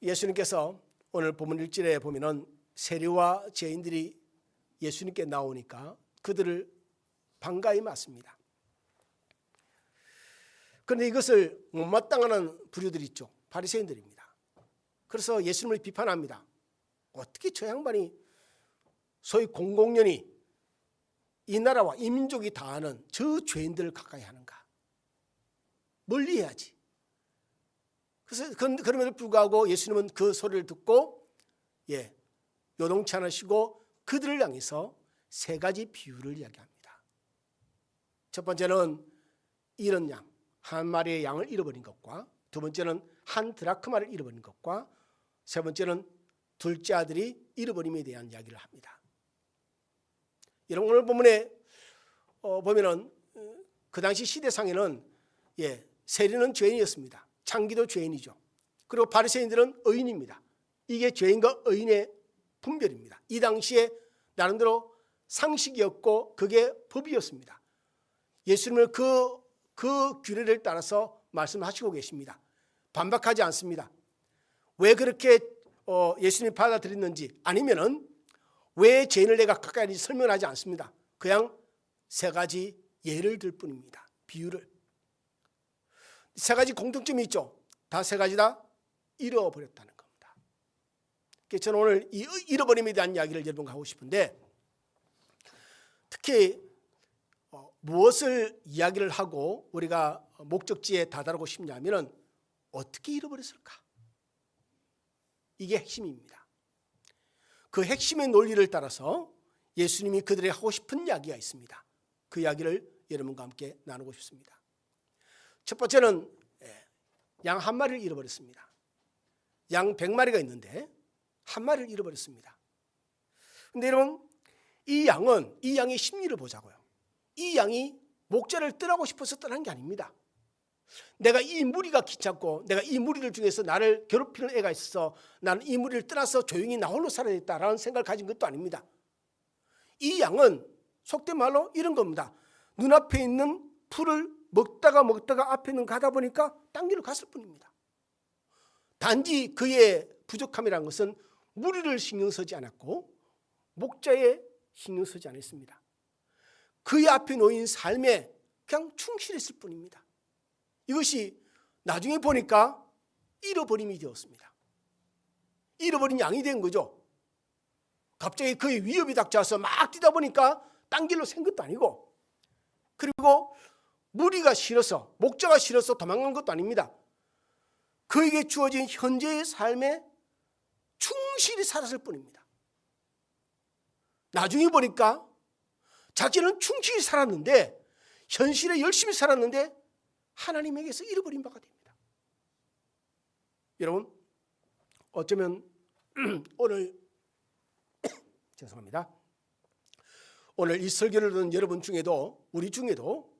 예수님께서 오늘 본문 1절에 보면은 세리와 죄인들이 예수님께 나오니까 그들을 반가이 맞습니다. 그런데 이것을 못마땅하는 부류들이 있죠. 바리새인들입니다. 그래서 예수님을 비판합니다. 어떻게 저 양반이 소위 공공연히 이 나라와 이 민족이 다 아는 저 죄인들을 가까이 하는가? 멀리 해야지. 그래서 그럼에도 불구하고 예수님은 그 소리를 듣고 요동치 않으시고 그들을 향해서 세 가지 비유를 이야기합니다. 첫 번째는 잃은 양, 한 마리의 양을 잃어버린 것과, 두 번째는 한 드라크마를 잃어버린 것과, 세 번째는 둘째 아들이 잃어버림에 대한 이야기를 합니다. 이런 오늘 본문에 보면은 그 당시 시대상에는 세리는 죄인이었습니다. 창기도 죄인이죠. 그리고 바리새인들은 의인입니다. 이게 죄인과 의인의 분별입니다. 이 당시에 나름대로 상식이었고 그게 법이었습니다. 예수님은 그 규례를 따라서 말씀하시고 계십니다. 반박하지 않습니다. 왜 그렇게 예수님이 받아들였는지, 아니면은 왜 죄인을 내가 가까이 설명하지 않습니다. 그냥 세 가지 예를 들 뿐입니다. 비유를. 세 가지 공통점이 있죠. 다 세 가지 다 잃어버렸다는 겁니다. 그래서 저는 오늘 이 잃어버림에 대한 이야기를 여러분과 하고 싶은데, 특히 무엇을 이야기를 하고 우리가 목적지에 다다르고 싶냐면 어떻게 잃어버렸을까? 이게 핵심입니다. 그 핵심의 논리를 따라서 예수님이 그들에게 하고 싶은 이야기가 있습니다. 그 이야기를 여러분과 함께 나누고 싶습니다. 첫 번째는 양 한 마리를 잃어버렸습니다. 양 100마리가 있는데 한 마리를 잃어버렸습니다. 그런데 여러분, 이 양의 심리를 보자고요. 이 양이 목자를 떠나고 싶어서 떠난 게 아닙니다. 내가 이 무리가 귀찮고 내가 이 무리들 중에서 나를 괴롭히는 애가 있어서 나는 이 무리를 떠나서 조용히 나 홀로 살아야겠다라는 생각을 가진 것도 아닙니다. 이 양은 속된 말로 이런 겁니다. 눈앞에 있는 풀을 먹다가 앞에 있는 가다 보니까 딴 길로 갔을 뿐입니다. 단지 그의 부족함이라는 것은 무리를 신경 쓰지 않았고 목자에 신경 쓰지 않았습니다. 그의 앞에 놓인 삶에 그냥 충실했을 뿐입니다. 이것이 나중에 보니까 잃어버림이 되었습니다. 잃어버린 양이 된 거죠. 갑자기 그의 위협이 닥쳐서 막 뛰다 보니까 딴 길로 샌 것도 아니고, 그리고 무리가 싫어서, 목자가 싫어서 도망간 것도 아닙니다. 그에게 주어진 현재의 삶에 충실히 살았을 뿐입니다. 나중에 보니까 자기는 충실히 살았는데, 현실에 열심히 살았는데 하나님에게서 잃어버린 바가 됩니다. 여러분, 어쩌면 오늘 죄송합니다. 오늘 이 설교를 듣는 여러분 중에도, 우리 중에도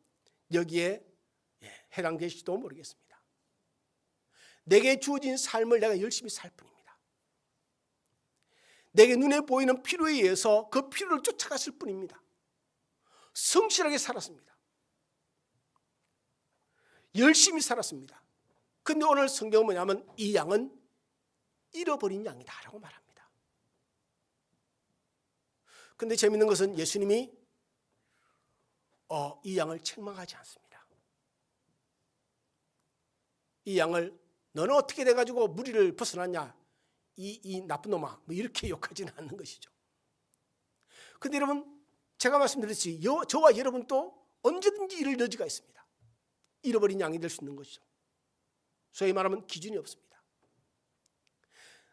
여기에 해당되실지도 모르겠습니다. 내게 주어진 삶을 내가 열심히 살 뿐입니다. 내게 눈에 보이는 필요에 의해서 그 필요를 쫓아갔을 뿐입니다. 성실하게 살았습니다. 열심히 살았습니다. 근데 오늘 성경은 뭐냐면 이 양은 잃어버린 양이다라고 말합니다. 근데 재밌는 것은 예수님이 이 양을 책망하지 않습니다. 이 양을 너는 어떻게 돼가지고 무리를 벗어났냐, 이 나쁜 놈아, 뭐 이렇게 욕하지는 않는 것이죠. 근데 여러분, 제가 말씀드렸듯이 저와 여러분도 언제든지 이럴 여지가 있습니다. 잃어버린 양이 될 수 있는 것이죠. 소위 말하면 기준이 없습니다.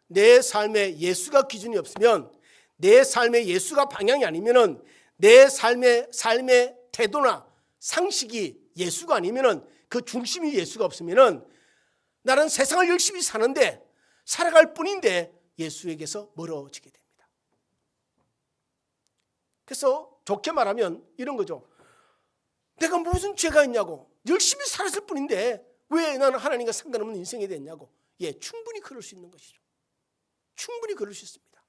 내 삶에 예수가 기준이 없으면, 내 삶에 예수가 방향이 아니면은, 내 삶의 태도나 상식이 예수가 아니면은, 그 중심이 예수가 없으면은 나는 세상을 열심히 사는데, 살아갈 뿐인데 예수에게서 멀어지게 됩니다. 그래서 좋게 말하면 이런 거죠. 내가 무슨 죄가 있냐고, 열심히 살았을 뿐인데 왜 나는 하나님과 상관없는 인생이 됐냐고. 충분히 그럴 수 있는 것이죠. 충분히 그럴 수 있습니다.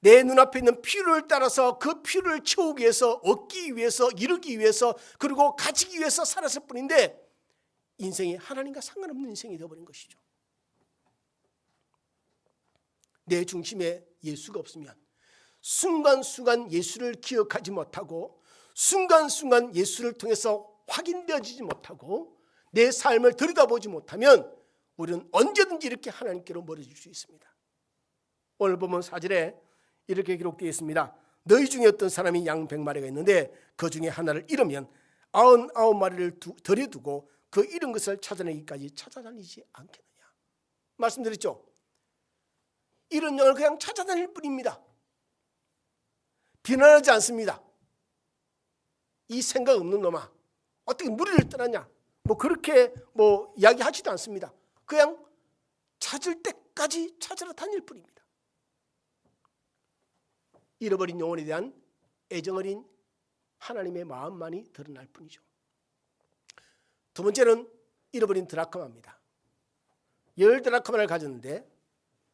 내 눈앞에 있는 필요를 따라서 그 필요를 채우기 위해서, 얻기 위해서, 이루기 위해서, 그리고 가지기 위해서 살았을 뿐인데 인생이 하나님과 상관없는 인생이 되어버린 것이죠. 내 중심에 예수가 없으면 순간순간 예수를 기억하지 못하고 순간순간 예수를 통해서 확인되어지지 못하고 내 삶을 들여다보지 못하면 우리는 언제든지 이렇게 하나님께로 멀어질 수 있습니다. 오늘 보면 4절에 이렇게 기록되어 있습니다. 너희 중에 어떤 사람이 양 100마리가 있는데 그 중에 하나를 잃으면 99마리를 들여두고 그 잃은 것을 찾아내기까지 찾아다니지 않겠느냐. 말씀드렸죠. 잃은 양을 그냥 찾아다닐 뿐입니다. 비난하지 않습니다. 이 생각 없는 놈아 어떻게 무리를 떠났냐, 그렇게 이야기하지도 않습니다. 그냥 찾을 때까지 찾으러 다닐 뿐입니다. 잃어버린 영혼에 대한 애정어린 하나님의 마음만이 드러날 뿐이죠. 두 번째는 잃어버린 드라크마입니다. 10드라크마를 가졌는데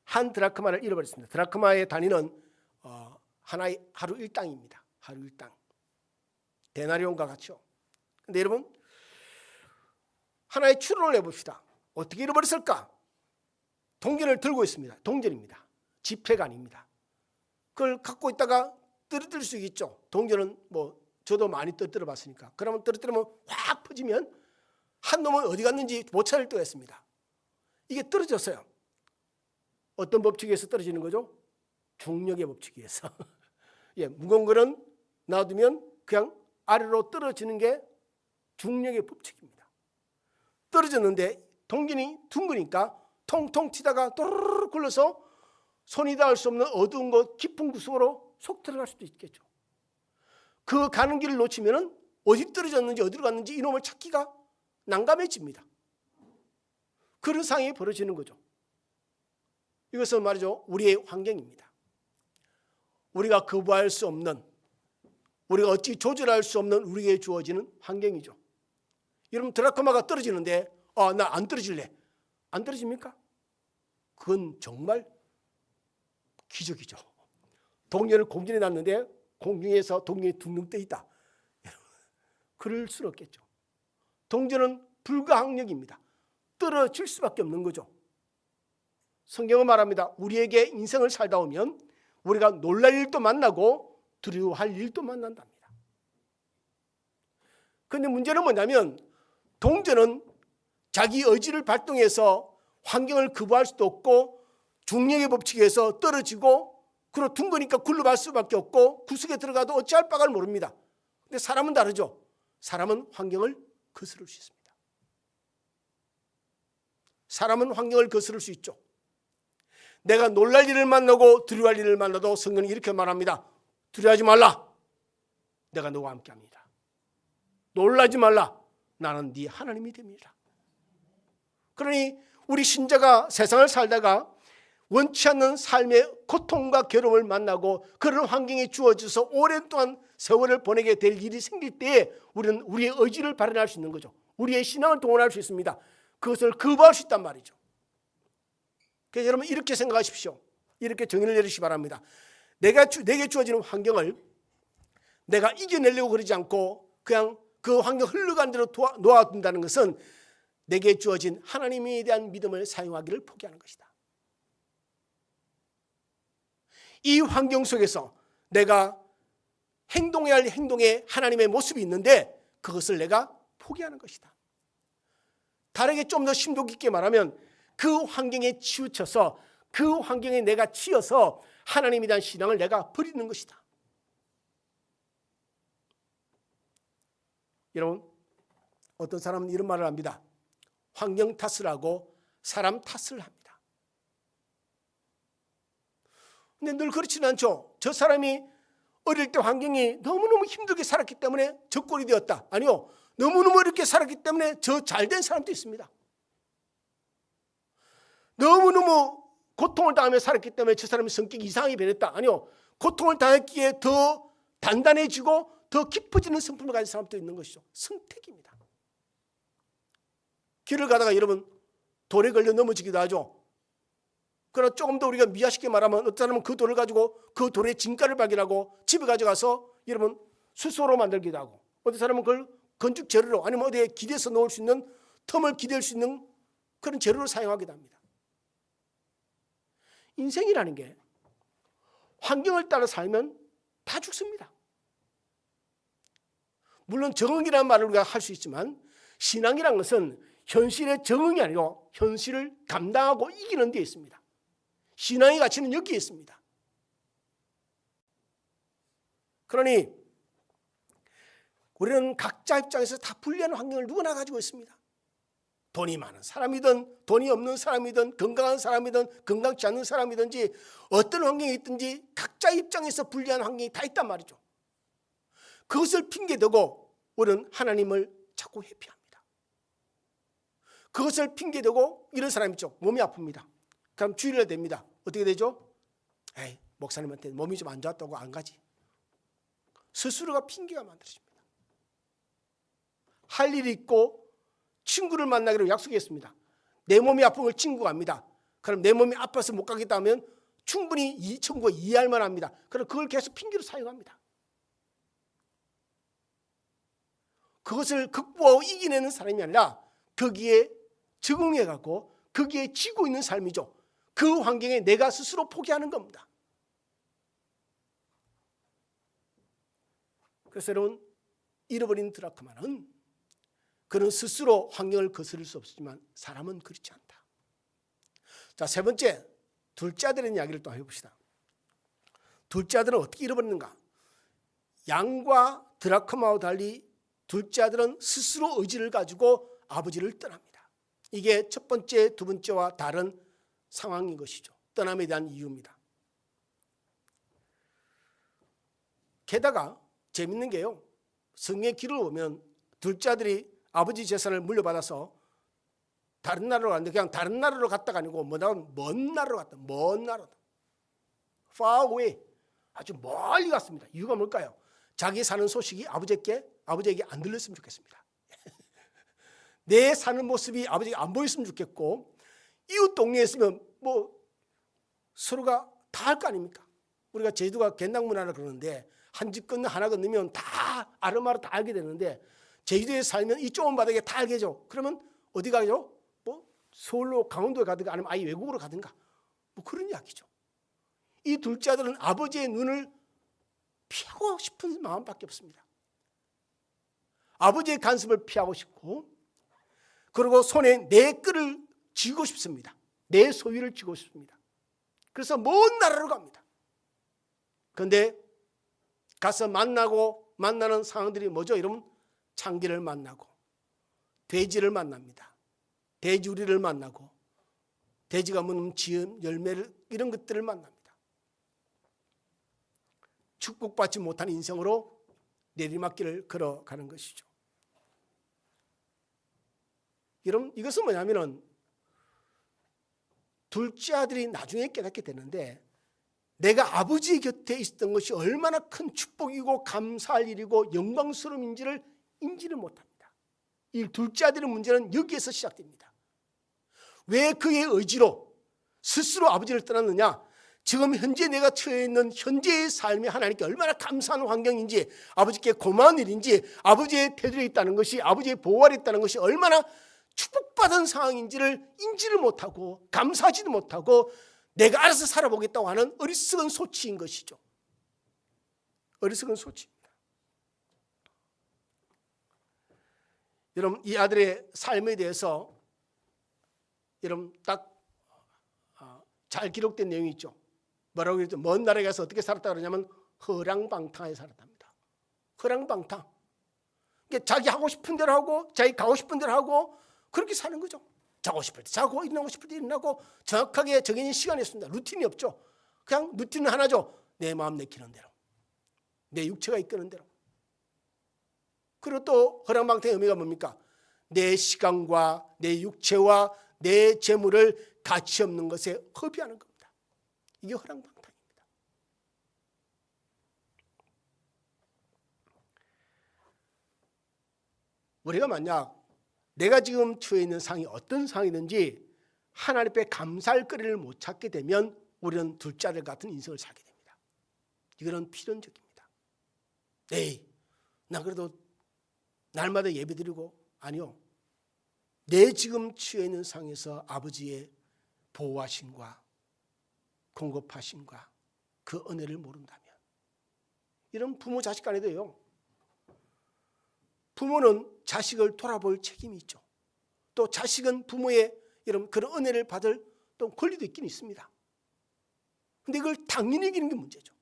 한 드라크마를 잃어버렸습니다. 드라크마의 단위는 하나의 하루 1당입니다. 하루 1당. 데나리온과 같죠. 근데 여러분, 하나의 추론을 해봅시다. 어떻게 잃어버렸을까? 동전을 들고 있습니다. 동전입니다. 지폐가 아닙니다. 그걸 갖고 있다가 떨어뜨릴 수 있죠. 동전은 저도 많이 떨어뜨려 봤으니까. 그러면 떨어뜨리면 확 퍼지면 한 놈은 어디 갔는지 못 찾을 때가 있습니다. 이게 떨어졌어요. 어떤 법칙에 의해서 떨어지는 거죠? 중력의 법칙에 의해서. 예, 무거운 거는 놔두면 그냥 아래로 떨어지는 게 중력의 법칙입니다. 떨어졌는데 동전이 둥그니까 통통 튀다가 또르르 굴러서 손이 닿을 수 없는 어두운 곳 깊은 구석으로 속 들어갈 수도 있겠죠. 그 가는 길을 놓치면 어디 떨어졌는지 어디로 갔는지 이놈을 찾기가 난감해집니다. 그런 상황이 벌어지는 거죠. 이것은 말이죠, 우리의 환경입니다. 우리가 거부할 수 없는, 우리가 어찌 조절할 수 없는 우리에게 주어지는 환경이죠. 여러분, 드라크마가 떨어지는데 나 안 떨어질래. 안 떨어집니까? 그건 정말 기적이죠. 동전을 공중에 놨는데 공중에서 동전이 둥둥 떠 있다. 그럴 수는 없겠죠. 동전은 불가항력입니다. 떨어질 수밖에 없는 거죠. 성경은 말합니다. 우리에게 인생을 살다 오면 우리가 놀랄 일도 만나고 두려워할 일도 만난답니다. 그런데 문제는 뭐냐면 동전은 자기 의지를 발동해서 환경을 거부할 수도 없고 중력의 법칙에 의해서 떨어지고 그리고 둥그니까 굴러갈 수밖에 없고 구석에 들어가도 어찌할 바를 모릅니다. 근데 사람은 다르죠. 사람은 환경을 거스를 수 있습니다. 사람은 환경을 거스를 수 있죠. 내가 놀랄 일을 만나고 두려워할 일을 만나도 성경은 이렇게 말합니다. 두려워하지 말라. 내가 너와 함께합니다. 놀라지 말라. 나는 네 하나님이 됩니다. 그러니 우리 신자가 세상을 살다가 원치 않는 삶의 고통과 괴로움을 만나고 그런 환경에 주어져서 오랫동안 세월을 보내게 될 일이 생길 때에 우리는 우리의 의지를 발현할 수 있는 거죠. 우리의 신앙을 동원할 수 있습니다. 그것을 거부할 수 있단 말이죠. 그래서 여러분 이렇게 생각하십시오. 이렇게 정의를 내리시기 바랍니다. 내게 주어지는 환경을 내가 이겨내려고 그러지 않고 그냥 그 환경 흘러가는 대로 놓아둔다는 것은 내게 주어진 하나님에 대한 믿음을 사용하기를 포기하는 것이다. 이 환경 속에서 내가 행동해야 할 행동에 하나님의 모습이 있는데 그것을 내가 포기하는 것이다. 다르게 좀 더 심도 깊게 말하면 그 환경에 치우쳐서 그 환경에 내가 치여서 하나님에 대한 신앙을 내가 버리는 것이다. 여러분, 어떤 사람은 이런 말을 합니다. 환경 탓을 하고 사람 탓을 합니다. 근데 늘 그렇지는 않죠. 저 사람이 어릴 때 환경이 너무너무 힘들게 살았기 때문에 저 꼴이 되었다. 아니요. 너무너무 어렵게 살았기 때문에 저 잘된 사람도 있습니다. 너무너무 고통을 당하며 살았기 때문에 저 사람의 성격이 이상하게 변했다. 아니요. 고통을 당했기에 더 단단해지고 더 깊어지는 성품을 가진 사람도 있는 것이죠. 선택입니다. 길을 가다가 여러분 돌에 걸려 넘어지기도 하죠. 그러나 조금 더 우리가 미화시켜 말하면 어떤 사람은 그 돌을 가지고 그 돌의 진가를 발견하고 집에 가져가서 여러분 수소로 만들기도 하고 어떤 사람은 그걸 건축 재료로 아니면 어디에 기대서 놓을 수 있는 틈을 기댈 수 있는 그런 재료로 사용하기도 합니다. 인생이라는 게 환경을 따라 살면 다 죽습니다. 물론 적응이라는 말을 우리가 할 수 있지만 신앙이라는 것은 현실의 적응이 아니고 현실을 감당하고 이기는 데 있습니다. 신앙의 가치는 여기에 있습니다. 그러니 우리는 각자 입장에서 다 불리한 환경을 누구나 가지고 있습니다. 돈이 많은 사람이든 돈이 없는 사람이든 건강한 사람이든 건강치 않은 사람이든지 어떤 환경에 있든지 각자 입장에서 불리한 환경이 다 있단 말이죠. 그것을 핑계대고 우리는 하나님을 자꾸 회피합니다. 그것을 핑계대고 이런 사람 있죠. 몸이 아픕니다. 그럼 주일날 됩니다. 어떻게 되죠? 에이, 목사님한테 몸이 좀 안 좋았다고 안 가지. 스스로가 핑계가 만들어집니다. 할 일이 있고 친구를 만나기로 약속했습니다. 내 몸이 아픈 걸 친구가 압니다. 그럼 내 몸이 아파서 못 가겠다 하면 충분히 이 친구가 이해할 만합니다. 그럼 그걸 계속 핑계로 사용합니다. 그것을 극복하고 이겨내는 사람이 아니라 거기에 적응해가고 거기에 지고 있는 삶이죠. 그 환경에 내가 스스로 포기하는 겁니다. 그래서 여러분, 잃어버린 드라크마는 그는 스스로 환경을 거스를 수 없지만 사람은 그렇지 않다. 자, 세 번째, 둘째 아들의 이야기를 또 해봅시다. 둘째 아들은 어떻게 잃어버리는가? 양과 드라크마와 달리 둘째 아들은 스스로 의지를 가지고 아버지를 떠납니다. 이게 첫 번째, 두 번째와 다른 상황인 것이죠. 떠남에 대한 이유입니다. 게다가 재밌는 게요, 성경의 길을 보면 둘째 아들이 아버지 재산을 물려받아서 다른 나라로 갔는데 그냥 다른 나라로 갔다가 아니고 먼 나라로 갔다. 먼 나라. far away. 아주 멀리 갔습니다. 이유가 뭘까요? 자기 사는 소식이 아버지에게 안 들렸으면 좋겠습니다. 내 사는 모습이 아버지에게 안 보였으면 좋겠고, 이웃 동네에 있으면 뭐 서로가 다 할 거 아닙니까? 우리가 제주도가 겐당문화라 그러는데 한 집 건너 하나 건너면 다 아름아름 다 알게 되는데, 제주도에 살면 이 좁은 바닥에 다 알게죠. 그러면 어디 가죠? 뭐 서울로 강원도에 가든가 아니면 아예 외국으로 가든가 뭐 그런 이야기죠. 이 둘째 아들은 아버지의 눈을 피하고 싶은 마음밖에 없습니다. 아버지의 간섭을 피하고 싶고, 그리고 손에 내 끈을 쥐고 싶습니다. 내 소유를 쥐고 싶습니다. 그래서 먼 나라로 갑니다. 그런데 가서 만나는 상황들이 뭐죠? 여러분, 창기를 만나고 돼지를 만납니다. 돼지우리를 만나고 돼지가 먹는 지은 열매를, 이런 것들을 만납니다. 축복받지 못한 인생으로 내리막길을 걸어가는 것이죠. 여러분, 이것은 뭐냐면은 둘째 아들이 나중에 깨닫게 되는데, 내가 아버지 곁에 있었던 것이 얼마나 큰 축복이고 감사할 일이고 영광스러움인지를 인지를 못합니다. 이 둘째 아들의 문제는 여기에서 시작됩니다. 왜 그의 의지로 스스로 아버지를 떠났느냐? 지금 현재 내가 처해 있는 현재의 삶이 하나님께 얼마나 감사한 환경인지, 아버지께 고마운 일인지, 아버지의 태도에 있다는 것이, 아버지의 보호 아래 있다는 것이 얼마나 축복받은 상황인지를 인지를 못하고 감사하지도 못하고 내가 알아서 살아보겠다고 하는 어리석은 소치인 것이죠. 어리석은 소치입니다. 여러분, 이 아들의 삶에 대해서 여러분 딱 잘 기록된 내용이 있죠. 뭐라고 그랬죠? 먼 나라에 가서 어떻게 살았다 그러냐면 허랑방탕하게 살았답니다. 허랑방탕. 그러니까 자기 하고 싶은 대로 하고 자기 가고 싶은 대로 하고 그렇게 사는 거죠. 자고 싶을 때 자고 일어나고 싶을 때 일어나고 정확하게 정해진 시간이 있습니다. 루틴이 없죠. 그냥 루틴은 하나죠. 내 마음 내키는 대로, 내 육체가 이끄는 대로. 그리고 또 허랑방탕의 의미가 뭡니까? 내 시간과 내 육체와 내 재물을 가치 없는 것에 허비하는 겁니다. 이게 허랑방탕입니다. 우리가 만약 내가 지금 처해 있는 상황이 어떤 상황이든지 하나님 앞에 감사할 거리를 못 찾게 되면 우리는 둘째 아들 같은 인생을 살게 됩니다. 이거는 필연적입니다. 에이, 나 그래도 날마다 예배드리고, 아니요. 내 지금 처해 있는 상황에서 아버지의 보호하심과 공급하심과 그 은혜를 모른다면, 이런 부모 자식 간에도요, 부모는 자식을 돌아볼 책임이 있죠. 또 자식은 부모의 이런 그런 은혜를 받을 또 권리도 있긴 있습니다. 근데 이걸 당연히 여기는 게 문제죠.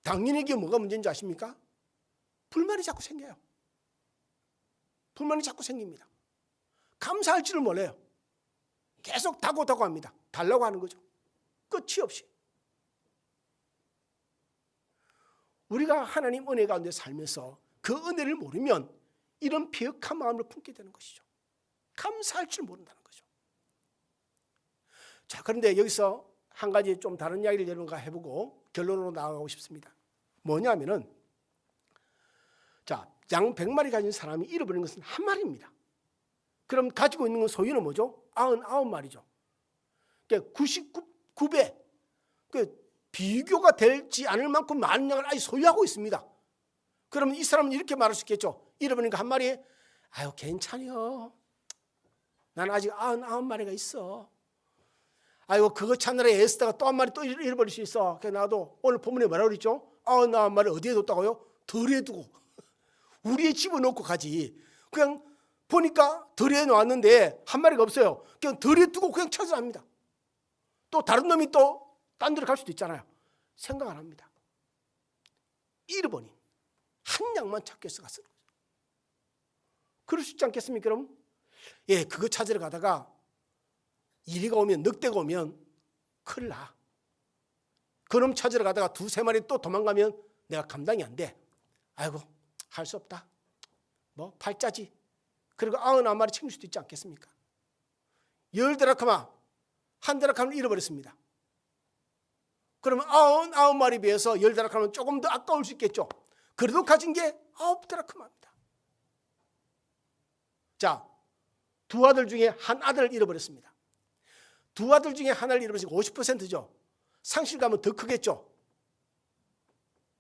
당연히 이게 뭐가 문제인지 아십니까? 불만이 자꾸 생겨요. 불만이 자꾸 생깁니다. 감사할 줄을 몰라요. 계속 다고 합니다. 달라고 하는 거죠. 끝이 없이. 우리가 하나님 은혜 가운데 살면서 그 은혜를 모르면 이런 비역한 마음을 품게 되는 것이죠. 감사할 줄 모른다는 거죠. 자, 그런데 여기서 한 가지 좀 다른 이야기를 여러분과 해보고 결론으로 나아가고 싶습니다. 뭐냐면은, 자, 양 100마리 가진 사람이 잃어버린 것은 한 마리입니다. 그럼 가지고 있는 건 소유는 뭐죠? 99마리죠. 그러니까 99배, 비교가 되지 않을 만큼 많은 양을 아예 소유하고 있습니다. 그러면 이 사람은 이렇게 말할 수 있겠죠. 잃어버린 거 한 마리에, 아유 괜찮아요. 난 아직 99마리가 있어. 아이고 그거 찾느라 애쓰다가 또 한 마리 또 잃어버릴 수 있어. 그래서 나도 오늘 본문에 뭐라고 그랬죠? 99마리 어디에 뒀다고요? 덜에 두고. 우리의 집어넣고 가지. 그냥 보니까 덜에 놓았는데 한 마리가 없어요. 그냥 덜에 두고 그냥 찾아갑니다. 또 다른 놈이 또 딴 데로 갈 수도 있잖아요. 생각 안 합니다. 잃어버린 한 양만 찾기 위해서 갔어요. 그럴 수 있지 않겠습니까? 그럼 예, 그거 찾으러 가다가 이리가 오면, 늑대가 오면 큰일 나. 그놈 찾으러 가다가 2-3마리 또 도망가면 내가 감당이 안 돼. 아이고 할 수 없다. 뭐 팔자지. 그리고 99마리 챙길 수도 있지 않겠습니까? 10데라크마, 1데라크마를 잃어버렸습니다. 그러면 99마리 비해서 10데라크마는 조금 더 아까울 수 있겠죠. 그래도 가진 게 9데라크마입니다. 자, 2 아들 중에 한 아들을 잃어버렸습니다. 2 아들 중에 하나를 잃어버리니까 50%죠. 상실감은 더 크겠죠.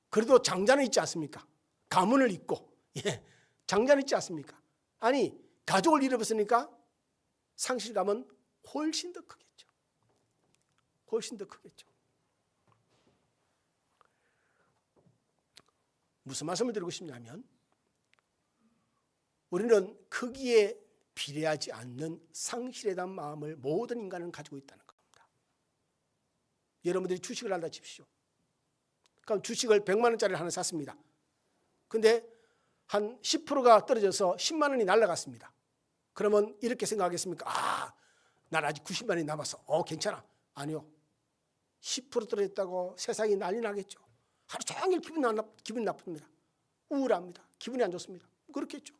그래도 장자는 있지 않습니까? 가문을 잇고, 예, 장자는 있지 않습니까? 아니, 가족을 잃어버렸으니까 상실감은 훨씬 더 크겠죠. 훨씬 더 크겠죠. 무슨 말씀을 드리고 싶냐면, 우리는 크기에 비례하지 않는 상실에 대한 마음을 모든 인간은 가지고 있다는 겁니다. 여러분들이 주식을 한다 칩시오. 그럼 주식을 100만 원짜리를 하나 샀습니다. 근데 한 10%가 떨어져서 10만 원이 날아갔습니다. 그러면 이렇게 생각하겠습니까? 아, 난 아직 90만 원이 남았어. 괜찮아. 아니요. 10% 떨어졌다고 세상이 난리 나겠죠. 하루 종일 기분이 나쁩니다. 우울합니다. 기분이 안 좋습니다. 그렇겠죠.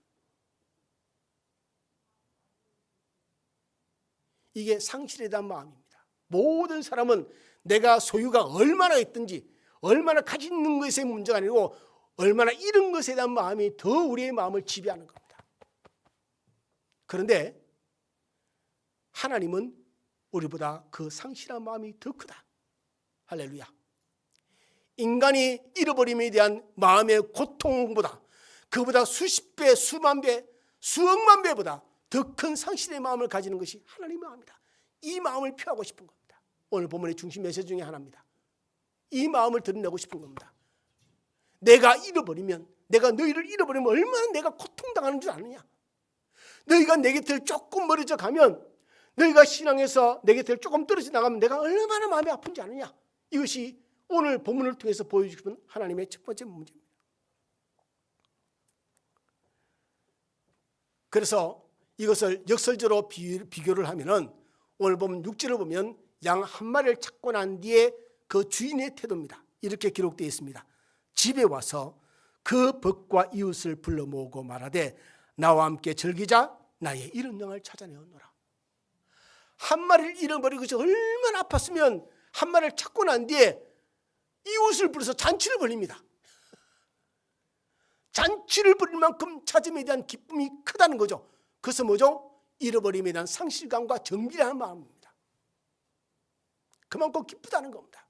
이게 상실에 대한 마음입니다. 모든 사람은 내가 소유가 얼마나 있든지, 얼마나 가지는 것의 문제가 아니고 얼마나 잃은 것에 대한 마음이 더 우리의 마음을 지배하는 겁니다. 그런데 하나님은 우리보다 그 상실한 마음이 더 크다. 할렐루야. 인간이 잃어버림에 대한 마음의 고통보다, 그보다 수십 배, 수만 배, 수억만 배보다 더 큰 상실의 마음을 가지는 것이 하나님의 마음이다. 이 마음을 표하고 싶은 겁니다. 오늘 본문의 중심 메시지 중에 하나입니다. 이 마음을 드러내고 싶은 겁니다. 내가 잃어버리면, 내가 너희를 잃어버리면 얼마나 내가 고통당하는 줄 아느냐. 너희가 내 곁을 조금 멀어져 가면, 너희가 신앙에서 내 곁을 조금 떨어져 나가면 내가 얼마나 마음이 아픈지 아느냐. 이것이 오늘 본문을 통해서 보여주고 싶은 하나님의 첫 번째 문제입니다. 그래서 이것을 역설적으로 비교를 하면은, 오늘 보면 6절을 보면 양 한 마리를 찾고 난 뒤에 그 주인의 태도입니다. 이렇게 기록되어 있습니다. 집에 와서 그 벗과 이웃을 불러 모으고 말하되 나와 함께 즐기자. 나의 잃은 양을 찾아내었노라. 한 마리를 잃어버린 것이 얼마나 아팠으면 한 마리를 찾고 난 뒤에 이웃을 불러서 잔치를 벌립니다. 잔치를 벌일 만큼 찾음에 대한 기쁨이 크다는 거죠. 그래서 뭐죠? 잃어버림에 대한 상실감과 정죄하는 마음입니다. 그만큼 기쁘다는 겁니다.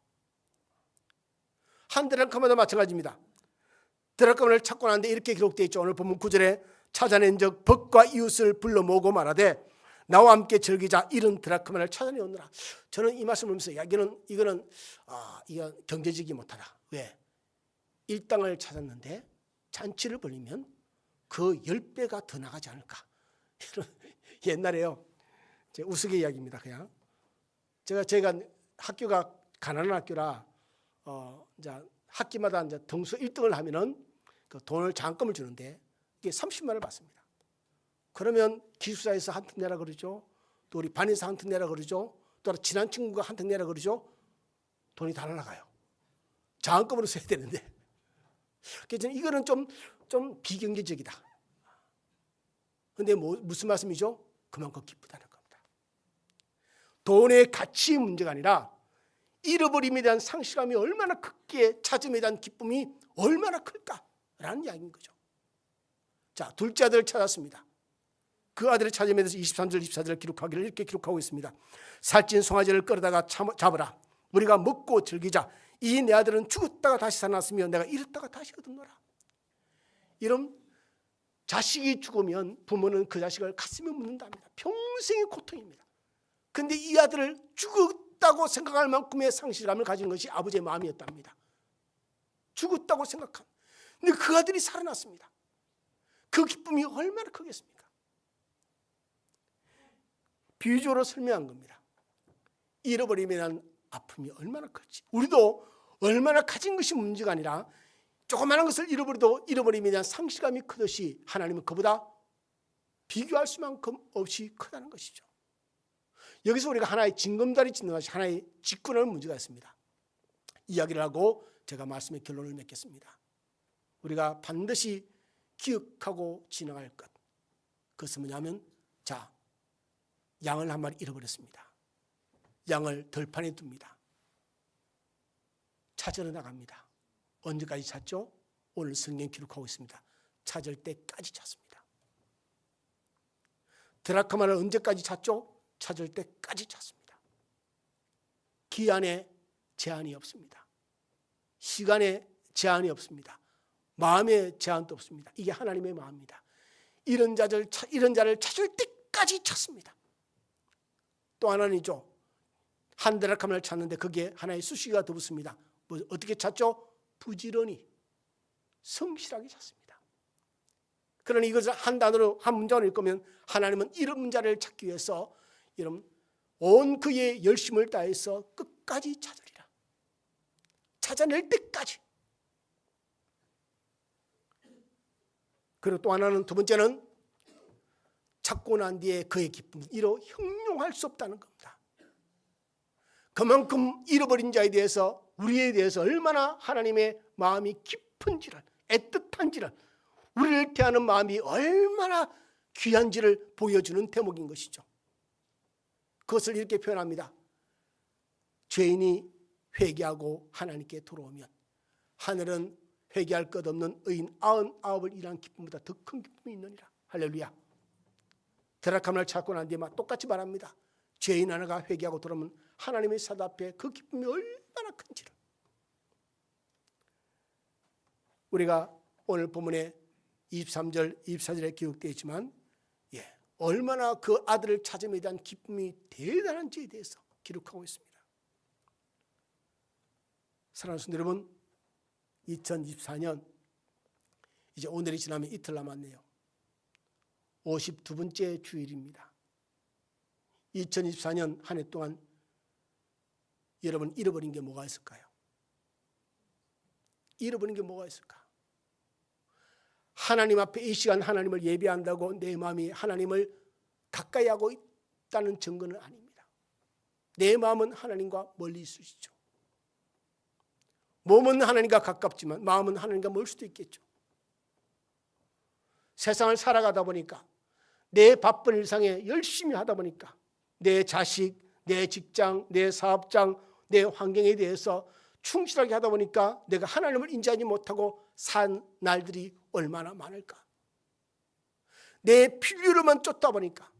한 드라크마도 마찬가지입니다. 드라크마를 찾고 나는데 이렇게 기록되어 있죠. 오늘 본문 9절에 찾아낸 적 벗과 이웃을 불러 모으고 말하되 나와 함께 즐기자. 이런 드라크마를 찾아내오느라. 저는 이 말씀을 보면서 이거는 경제적이 못하다. 왜? 일당을 찾았는데 잔치를 벌리면 그 10배가 더 나가지 않을까. 옛날에요. 우스갯이야기입니다. 그냥 제가 학교가 가난한 학교라 이제 학기마다 이제 등수 1등을 하면은 그 돈을 장학금을 주는데 이게 30만 원을 받습니다. 그러면 기숙사에서 한 푼 내라 그러죠. 또 우리 반에서 한 푼 내라 그러죠. 또 친한 친구가 한 푼 내라 그러죠. 돈이 다 날아가요. 장학금으로 써야 되는데. 그래서 이거는 좀 비경제적이다. 근데 무슨 말씀이죠? 그만큼 기쁘다는 겁니다. 돈의 가치의 문제가 아니라 잃어버림에 대한 상실감이 얼마나 크기에 찾음에 대한 기쁨이 얼마나 클까라는 이야기인 거죠. 자, 둘째 아들을 찾았습니다. 그 아들의 찾음에 대해서 23절 24절을 기록하기를 이렇게 기록하고 있습니다. 살찐 송아지를 끌어다가 잡으라. 우리가 먹고 즐기자. 이 내 아들은 죽었다가 다시 살아났으며 내가 잃었다가 다시 얻었노라. 이런 자식이 죽으면 부모는 그 자식을 가슴에 묻는답니다. 평생의 고통입니다. 그런데 이 아들을 죽었다고 생각할 만큼의 상실감을 가진 것이 아버지의 마음이었답니다. 죽었다고 생각한. 근데 그 아들이 살아났습니다. 그 기쁨이 얼마나 크겠습니까? 비유적으로 설명한 겁니다. 잃어버림에 대한 아픔이 얼마나 클지. 우리도 얼마나 가진 것이 문제가 아니라 조그마한 것을 잃어버려도 잃어버림에 대한 상실감이 크듯이 하나님은 그보다 비교할 수만큼 없이 크다는 것이죠. 여기서 우리가 하나의 징검다리 짓는 것이 하나의 직분하는 문제가 있습니다. 이야기를 하고 제가 말씀의 결론을 맺겠습니다. 우리가 반드시 기억하고 지나갈 것. 그것은 뭐냐면 양을 한 마리 잃어버렸습니다. 양을 들판에 둡니다. 찾으러 나갑니다. 언제까지 찾죠? 오늘 성경 기록하고 있습니다. 찾을 때까지 찾습니다. 드라크마를 언제까지 찾죠? 찾을 때까지 찾습니다. 기한에 제한이 없습니다. 시간에 제한이 없습니다. 마음의 제한도 없습니다. 이게 하나님의 마음입니다. 이런 자를 찾을 때까지 찾습니다. 또 하나는요, 한 드라크마를 찾는데 거기에 하나의 수시가 더 붙습니다. 어떻게 찾죠? 부지런히 성실하게 찾습니다. 그러니 이것을 한 단어로 한 문장으로 읽으면 하나님은 이런 자를 찾기 위해서 이런 온 그의 열심을 다해서 끝까지 찾으리라. 찾아낼 때까지. 그리고 또 하나는 두 번째는 찾고 난 뒤에 그의 기쁨은 이로 형용할 수 없다는 겁니다. 그만큼 잃어버린 자에 대해서 우리에 대해서 얼마나 하나님의 마음이 깊은지를 애틋한지를 우리를 대하는 마음이 얼마나 귀한지를 보여주는 대목인 것이죠. 그것을 이렇게 표현합니다. 죄인이 회개하고 하나님께 돌아오면 하늘은 회개할 것 없는 의인 99을 일한 기쁨보다 더 큰 기쁨이 있느니라. 할렐루야. 드라크마를 찾고 난 뒤에 똑같이 말합니다. 죄인 하나가 회개하고 돌아오면 하나님의 사도 앞에 그 기쁨이 얼마나 큰지를. 우리가 오늘 본문에 23절, 24절에 기록되어 있지만 얼마나 그 아들을 찾음에 대한 기쁨이 대단한지에 대해서 기록하고 있습니다. 사랑하는 성도 여러분, 2024년 이제 오늘이 지나면 이틀 남았네요. 52번째 주일입니다. 2024년 한 해 동안 여러분 잃어버린 게 뭐가 있을까요? 잃어버린 게 뭐가 있을까? 하나님 앞에 이 시간 하나님을 예배한다고 내 마음이 하나님을 가까이 하고 있다는 증거는 아닙니다. 내 마음은 하나님과 멀리 있으시죠. 몸은 하나님과 가깝지만 마음은 하나님과 멀 수도 있겠죠. 세상을 살아가다 보니까 내 바쁜 일상에 열심히 하다 보니까 내 자식, 내 직장, 내 사업장, 내 환경에 대해서 충실하게 하다 보니까 내가 하나님을 인지하지 못하고 산 날들이 얼마나 많을까. 내 필요로만 쫓다 보니까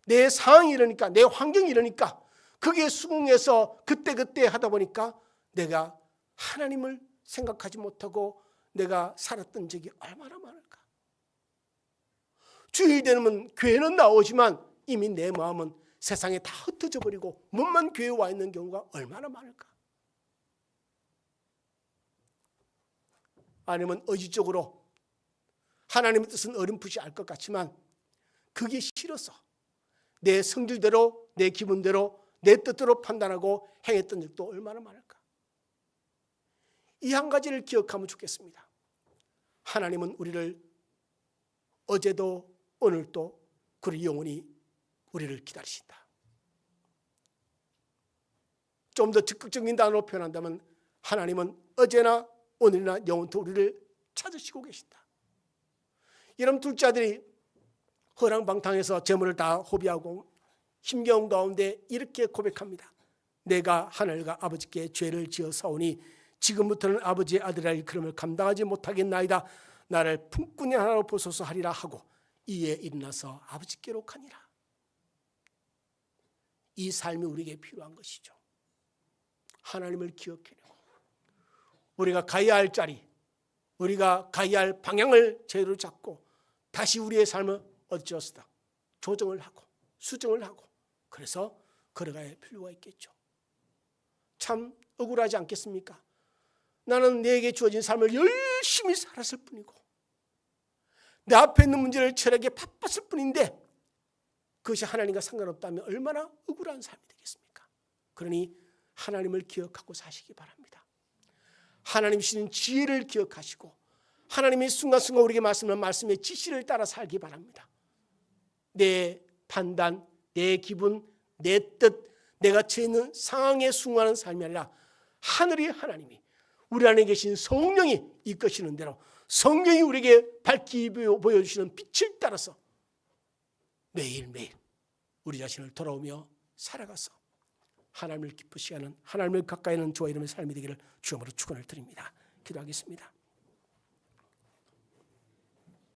내 상황이 이러니까 내 환경이 이러니까 그게 수긍해서 그때그때 하다 보니까 내가 하나님을 생각하지 못하고 내가 살았던 적이 얼마나 많을까. 주일 되면 교회는 나오지만 이미 내 마음은 세상에 다 흩어져 버리고 몸만 교회에 와 있는 경우가 얼마나 많을까? 아니면 의지적으로 하나님의 뜻은 어렴풋이 알 것 같지만 그게 싫어서 내 성질대로 내 기분대로 내 뜻대로 판단하고 행했던 적도 얼마나 많을까? 이 한 가지를 기억하면 좋겠습니다. 하나님은 우리를 어제도 오늘도 그리고 영원히 우리를 기다리신다. 좀 더 적극적인 단어로 표현한다면 하나님은 어제나 오늘이나 영원토 우리를 찾으시고 계신다. 여러분 둘째 아들이 허랑방탕해서 재물을 다 호비하고 힘겨운 가운데 이렇게 고백합니다. 내가 하늘과 아버지께 죄를 지어 사오니 지금부터는 아버지의 아들이라 일컬음을 감당하지 못하겠나이다. 나를 품꾼이 하나로 보소서 하리라 하고 이에 일어나서 아버지께로 가니라. 이 삶이 우리에게 필요한 것이죠. 하나님을 기억해내고 우리가 가야 할 자리, 우리가 가야 할 방향을 제대로 잡고 다시 우리의 삶을 어찌었다 조정을 하고 수정을 하고 그래서 걸어가야 할 필요가 있겠죠. 참 억울하지 않겠습니까? 나는 내게 주어진 삶을 열심히 살았을 뿐이고 내 앞에 있는 문제를 처리하기에 바빴을 뿐인데 그것이 하나님과 상관없다면 얼마나 억울한 삶이 되겠습니까? 그러니 하나님을 기억하고 사시기 바랍니다. 하나님 주신 지혜를 기억하시고 하나님이 순간순간 우리에게 말씀하는 말씀의 지시를 따라 살기 바랍니다. 내 판단, 내 기분, 내 뜻, 내가 처해 있는 상황에 순응하는 삶이 아니라 하늘의 하나님이 우리 안에 계신 성령이 이끄시는 대로 성령이 우리에게 밝히 보여주시는 빛을 따라서 매일매일 우리 자신을 돌아오며 살아가서 하나님을 기쁘시게 하는 하나님을 가까이 하는 저와 여러분의 삶이 되기를 주님으로 축원을 드립니다. 기도하겠습니다.